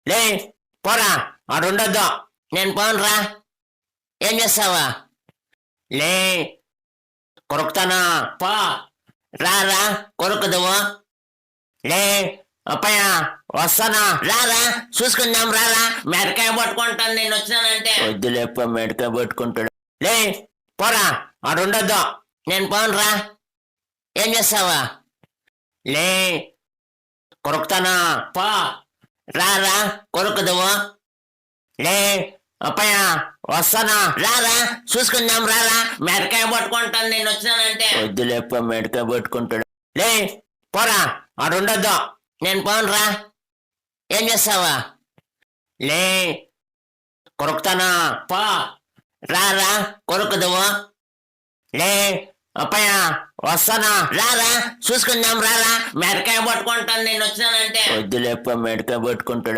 లే పోరా ఆడుండొద్దు. నేను పోనురా. ఏం చేస్తావా? లే కొరుకుతానా? పో. రారా కొరుకుదువు. లే అప్పయ్య వస్తానా? రారా చూసుకుందాం. రారా మెడకాయ పట్టుకుంటాను నేను వచ్చినానంటే. వద్దులేప్ప మెడకాయ పట్టుకుంటాడు. లే పోరా ఆడుండొద్దు. నేను పోనురా. ఏం చేస్తావా? లే కొరుకుతానా? పో. రారా కొరుకుదువు. లే అప్పయ్య వస్తానా? రారా చూసుకుందాం. రారా మెడకాయ పట్టుకుంటాను నేను వచ్చినానంటే. వద్దులేప్ప మెడకాయ పట్టుకుంటాడు. లే పోరా ఆడుండొద్దు. నేను పోనురా. ఏం చేస్తావా? లే కొరుకుతానా? పో. రారా కొరుకుదువు. లే అప్పయ్య వస్తానా? రారా చూసుకుందాం. రారా మెడకాయ పట్టుకుంటాను నేను వచ్చినానంటే. వద్దులేప్ప మెడకాయ పట్టుకుంటాడు.